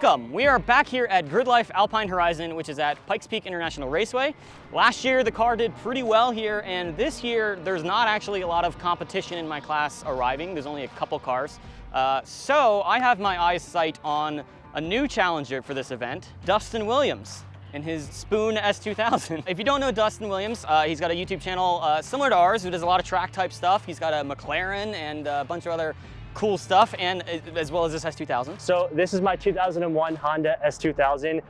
Welcome! We are back here at Gridlife Alpine Horizon, which is at Pikes Peak International Raceway. Last year the car did pretty well here, and this year there's not actually a lot of competition in my class arriving. There's only a couple cars. So I have my eyes sight on a new challenger for this event, Dustin Williams and his Spoon S2000. If you don't know Dustin Williams, he's got a YouTube channel similar to ours who does a lot of track type stuff. He's got a McLaren and a bunch of other cool stuff, and as well as this S2000. So this is my 2001 Honda S2000.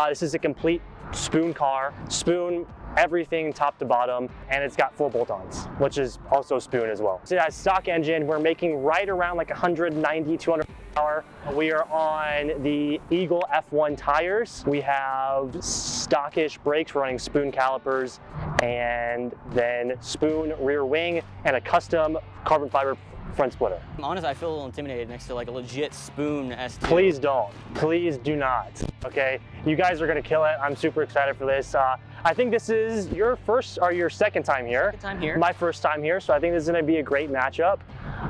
This is a complete spoon car. Spoon everything top to bottom, and it's got 4 bolt-ons, which is also spoon as well. So it has stock engine. We're making right around like 190, 200 hour. We are on the Eagle F1 tires. We have stockish brakes. We're running spoon calipers, and then spoon rear wing, and a custom carbon fiber front splitter. Honestly, I feel a little intimidated next to like a legit spoon S2. Please don't. Please do not. Okay? You guys are gonna kill it. I'm super excited for this. I think this is your first or your second time here. Second time here. My first time here, so I think this is gonna be a great matchup.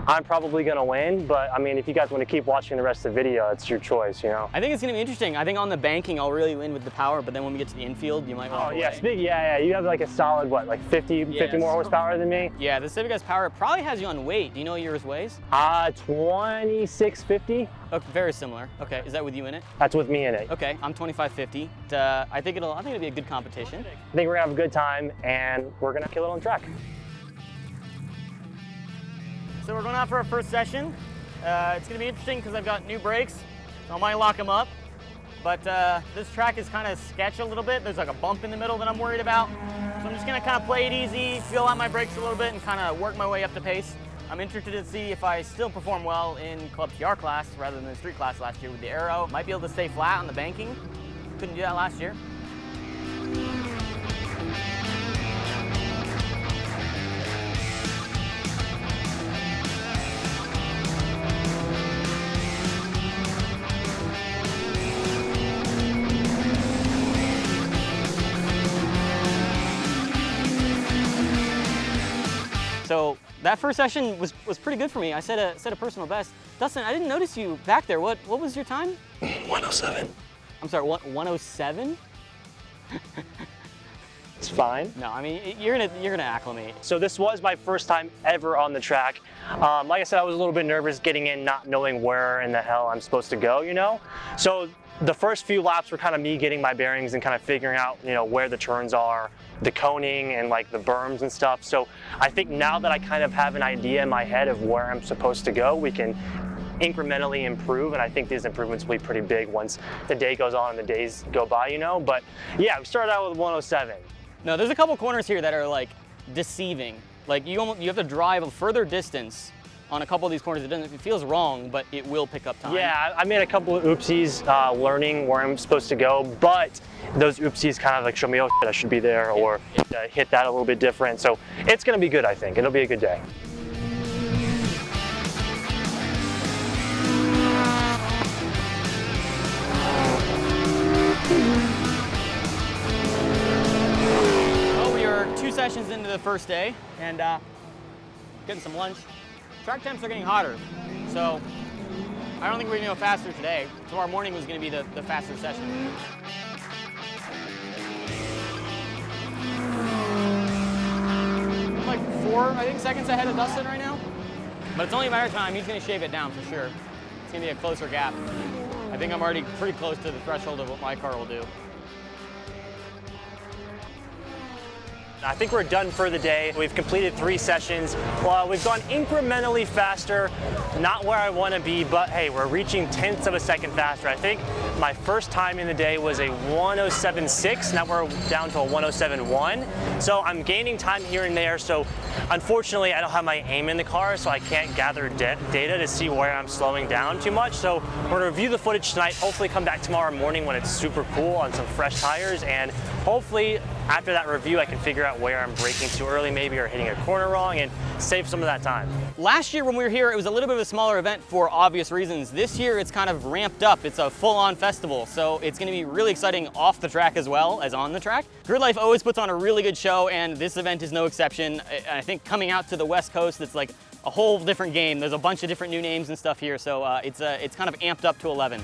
I'm probably gonna win, but I mean, if you guys want to keep watching the rest of the video, it's your choice, you know? I think it's gonna be interesting. I think on the banking, I'll really win with the power, but then when we get to the infield, you might walk away. Yeah, you have like a solid, what, like 50 more horsepower than me? Yeah, the Civic has power. It probably has you on weight. Do you know what yours weighs? 2650. Okay, very similar. Okay, is that with you in it? That's with me in it. Okay, I'm 2550. I think it'll be a good competition. I think we're gonna have a good time, and we're gonna kill it on track. So we're going out for our first session. It's going to be interesting because I've got new brakes, so I might lock them up. But this track is kind of sketch a little bit. There's like a bump in the middle that I'm worried about. So I'm just going to kind of play it easy, feel out my brakes a little bit, and kind of work my way up the pace. I'm interested to see if I still perform well in Club TR class rather than the street class last year with the aero. Might be able to stay flat on the banking. Couldn't do that last year. So that first session was pretty good for me. I set a personal best. Dustin, I didn't notice you back there. What was your time? 107. I'm sorry, 107? It's fine. No, I mean you're gonna acclimate. So this was my first time ever on the track. Like I said, I was a little bit nervous getting in, not knowing where in the hell I'm supposed to go, you know? So the first few laps were kind of me getting my bearings and kind of figuring out, you know, where the turns are, the coning and like the berms and stuff. So I think now that I kind of have an idea in my head of where I'm supposed to go, we can incrementally improve, and I think these improvements will be pretty big once the day goes on and the days go by, you know? But yeah, we started out with 107. No, there's a couple corners here that are like deceiving. Like you have to drive a further distance on a couple of these corners. It feels wrong, but it will pick up time. Yeah, I made a couple of oopsies learning where I'm supposed to go, but those oopsies kind of like show me, oh shit, I should be there, or hit that a little bit different. So it's gonna be good, I think. It'll be a good day. Well, we are 2 sessions into the first day, and getting some lunch. Track temps are getting hotter, so I don't think we're gonna go faster today. Tomorrow morning was gonna be the faster session. I'm like 4, I think, seconds ahead of Dustin right now. But it's only a matter of time. He's gonna shave it down for sure. It's gonna be a closer gap. I think I'm already pretty close to the threshold of what my car will do. I think we're done for the day. We've completed 3 sessions. We've gone incrementally faster, not where I want to be, but hey, we're reaching tenths of a second faster. I think my first time in the day was a 107.6, now we're down to a 107.1. So I'm gaining time here and there. So unfortunately, I don't have my aim in the car, so I can't gather data to see where I'm slowing down too much. So we're gonna review the footage tonight, hopefully come back tomorrow morning when it's super cool on some fresh tires, and hopefully after that review, I can figure out where I'm braking too early maybe, or hitting a corner wrong, and save some of that time. Last year when we were here, it was a little bit of a smaller event for obvious reasons. This year, it's kind of ramped up. It's a full-on festival, so it's gonna be really exciting off the track as well as on the track. Gridlife always puts on a really good show, and this event is no exception. I think coming out to the West Coast, it's like a whole different game. There's a bunch of different new names and stuff here, so it's kind of amped up to 11.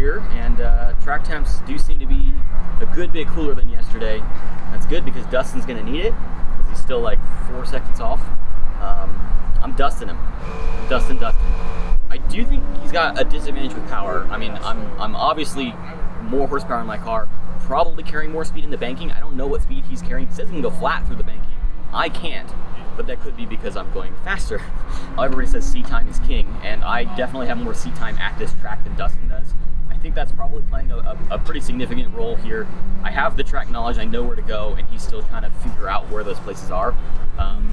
here, and track temps do seem to be a good bit cooler than yesterday. That's good because Dustin's gonna need it, because he's still like 4 seconds off. I'm dusting him. Dustin. I do think he's got a disadvantage with power. I mean, I'm obviously more horsepower in my car, probably carrying more speed in the banking. I don't know what speed he's carrying. He says he can go flat through the banking. I can't, but that could be because I'm going faster. Everybody says seat time is king, and I definitely have more seat time at this track than Dustin does. I think that's probably playing a pretty significant role here. I have the track knowledge, I know where to go, and he's still trying to figure out where those places are.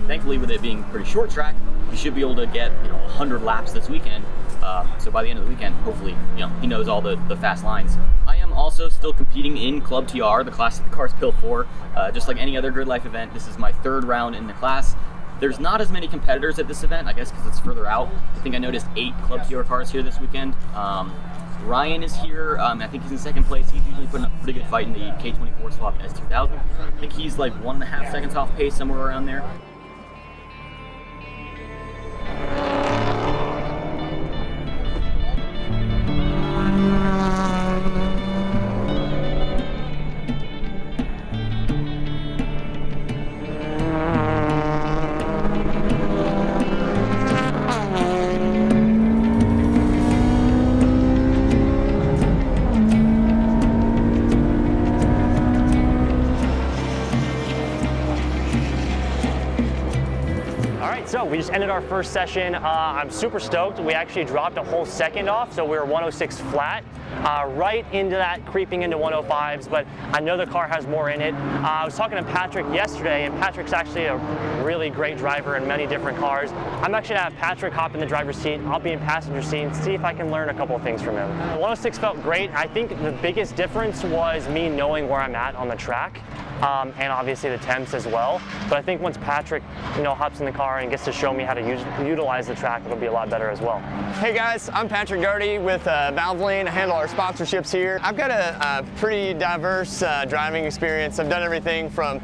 Thankfully, with it being a pretty short track, he should be able to get 100 laps this weekend. So by the end of the weekend, hopefully, he knows all the fast lines. I am also still competing in Club TR, the class that the car's built for. Just like any other Gridlife event, this is my 3rd round in the class. There's not as many competitors at this event, I guess because it's further out. I think I noticed 8 Club TR cars here this weekend. Ryan is here. I think he's in 2nd place. He's usually putting up a pretty good fight in the K24 swap S2000. I think he's like 1.5 seconds off pace, somewhere around there. So we just ended our first session. I'm super stoked. We actually dropped a whole second off, so we were 106 flat, right into that creeping into 105s, but I know the car has more in it. I was talking to Patrick yesterday, and Patrick's actually a really great driver in many different cars. I'm actually gonna have Patrick hop in the driver's seat. I'll be in passenger seat and see if I can learn a couple of things from him. 106 felt great. I think the biggest difference was me knowing where I'm at on the track. And obviously the temps as well. But I think once Patrick, hops in the car and gets to show me how to utilize the track, it'll be a lot better as well. Hey guys, I'm Patrick Doherty with Valvoline. I handle our sponsorships here. I've got a pretty diverse driving experience. I've done everything from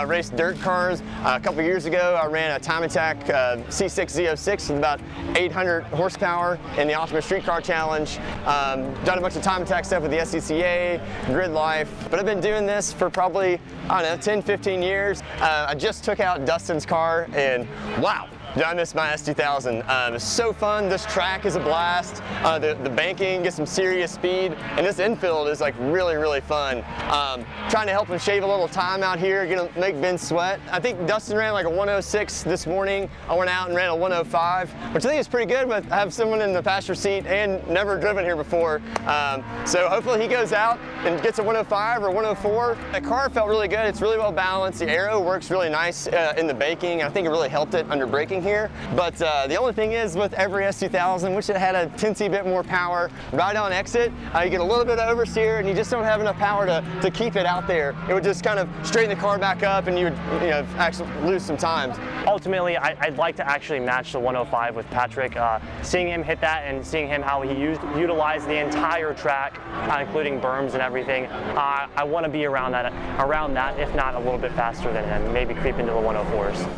race dirt cars. A couple years ago, I ran a Time Attack C6 Z06 with about 800 horsepower in the Ultimate Street Car Challenge. Done a bunch of Time Attack stuff with the SCCA, Gridlife, but I've been doing this for probably, I don't know, 10, 15 years. I just took out Dustin's car and wow, did I miss my S2000. It's so fun. This track is a blast. The banking gets some serious speed, and this infield is like really, really fun. Trying to help him shave a little time out here, gonna make Ben sweat. I think Dustin ran like a 106 this morning. I went out and ran a 105, which I think is pretty good, but I have someone in the passenger seat and never driven here before. So hopefully he goes out and gets a 105 or 104. The car felt really good. It's really well balanced. The aero works really nice in the banking. I think it really helped it under braking here. But the only thing is with every S2000, wish it had a teensy bit more power. Right on exit, you get a little bit of oversteer and you just don't have enough power to keep it out there. It would just kind of straighten the car back up and you would actually lose some time. Ultimately, I'd like to actually match the 105 with Patrick. Seeing him hit that and seeing him how he utilized the entire track, including berms and everything, I want to be around that, if not a little bit faster than him, maybe creep into the 104s.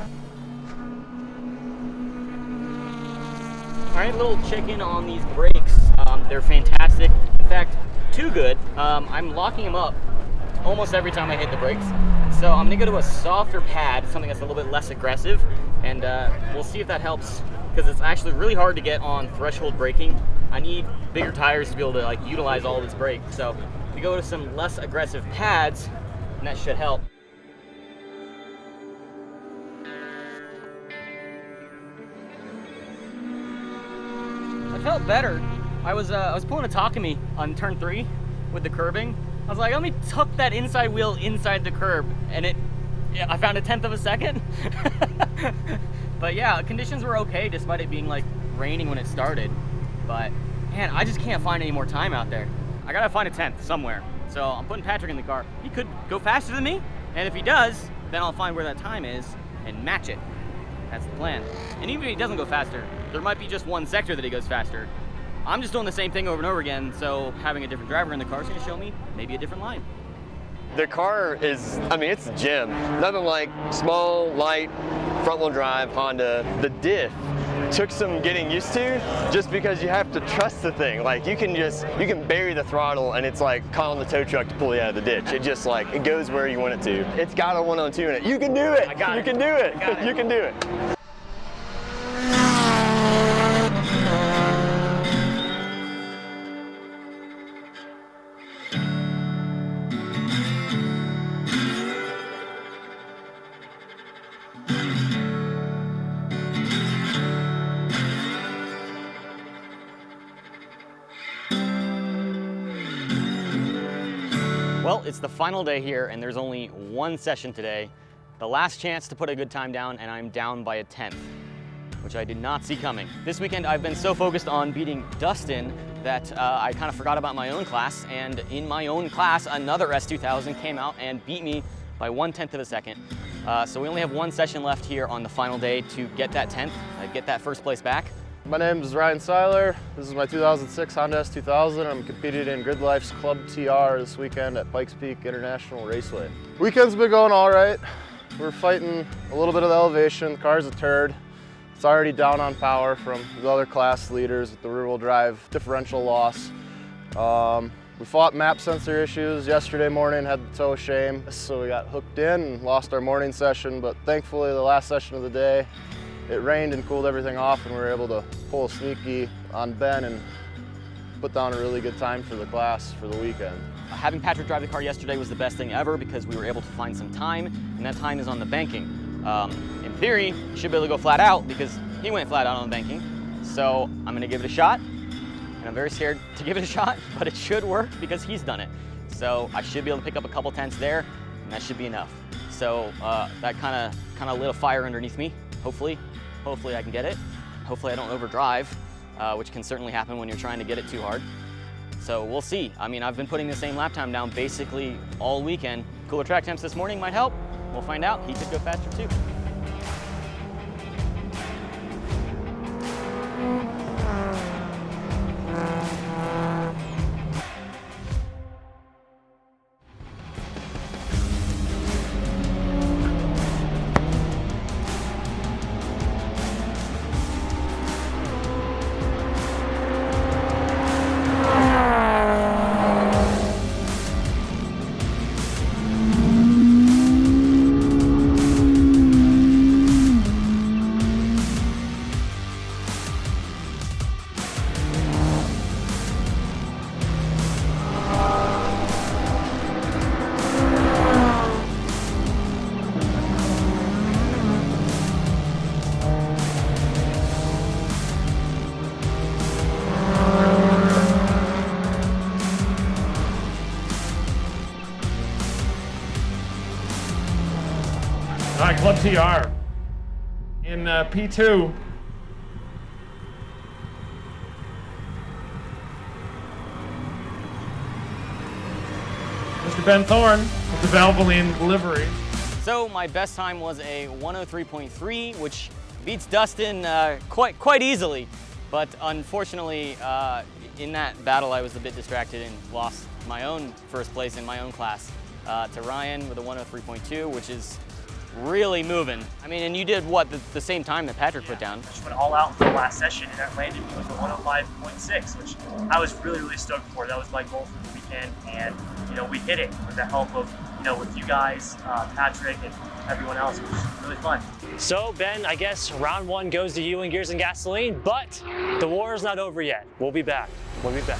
All right, little check-in on these brakes. They're fantastic. In fact, too good. I'm locking them up almost every time I hit the brakes. So I'm gonna go to a softer pad, something that's a little bit less aggressive, and we'll see if that helps, because it's actually really hard to get on threshold braking. I need bigger tires to be able to utilize all this brake. So we go to some less aggressive pads, and that should help. It felt better. I was pulling a Takumi on turn 3 with the curbing. I was like, let me tuck that inside wheel inside the curb, and I found 1/10 of a second. But yeah, conditions were okay despite it being raining when it started. But man, I just can't find any more time out there. I gotta find 1/10 somewhere. So I'm putting Patrick in the car. He could go faster than me, and if he does, then I'll find where that time is and match it. That's the plan. And even if he doesn't go faster, there might be just one sector that he goes faster. I'm just doing the same thing over and over again, so having a different driver in the car is gonna show me maybe a different line. The car is, it's a gem. Nothing like small, light, front-wheel drive Honda. The diff took some getting used to, just because you have to trust the thing. Like you can bury the throttle and it's like calling the tow truck to pull you out of the ditch. It just like, it goes where you want it to. It's got a 1-on-2 in it. You can do it. You can do it. You can do it. Well, it's the final day here and there's only one session today. The last chance to put a good time down, and I'm down by a 10th, which I did not see coming. This weekend I've been so focused on beating DUSTIN that I kind of forgot about my own class, and in my own class another S2000 came out and beat me by 1/10 of a second. So we only have one session left here on the final day to get that 10th, get that first place back. My name is Ryan Seiler. This is my 2006 Honda S2000. I'm competing in Gridlife's Club TR this weekend at Pikes Peak International Raceway. Weekend's been going all right. We're fighting a little bit of the elevation. The car's a turd. It's already down on power from the other class leaders with the rear-wheel drive differential loss. We fought map sensor issues yesterday morning, had the tow shame. So we got hooked in and lost our morning session, but thankfully the last session of the day, it rained and cooled everything off, and we were able to pull a sneaky on Ben and put down a really good time for the class for the weekend. Having Patrick drive the car yesterday was the best thing ever because we were able to find some time, and that time is on the banking. In theory, you should be able to go flat out because he went flat out on the banking. So I'm gonna give it a shot, and I'm very scared to give it a shot, but it should work because he's done it. So I should be able to pick up a couple tenths there, and that should be enough. So that kind of lit a fire underneath me, hopefully. Hopefully I can get it. Hopefully I don't overdrive, which can certainly happen when you're trying to get it too hard. So we'll see. I mean, I've been putting the same lap time down basically all weekend. Cooler track temps this morning might help. We'll find out. He could go faster too. All right, Club TR in P2. Mr. Ben Thorne with the Valvoline livery. So my best time was a 103.3, which beats DUSTIN quite easily. But unfortunately, in that battle, I was a bit distracted and lost my own first place in my own class to Ryan with a 103.2, which is really moving. I mean, and you did what, the same time that Patrick put down? I just went all out for the last session, and that landed me with a 105.6, which I was really stoked for. That was my goal for the weekend, and you know, we hit it with the help of, you know, with you guys, Patrick, and everyone else. It was really fun. So Ben, I guess round one goes to you in Gears and Gasoline, but the war is not over yet. We'll be back. We'll be back.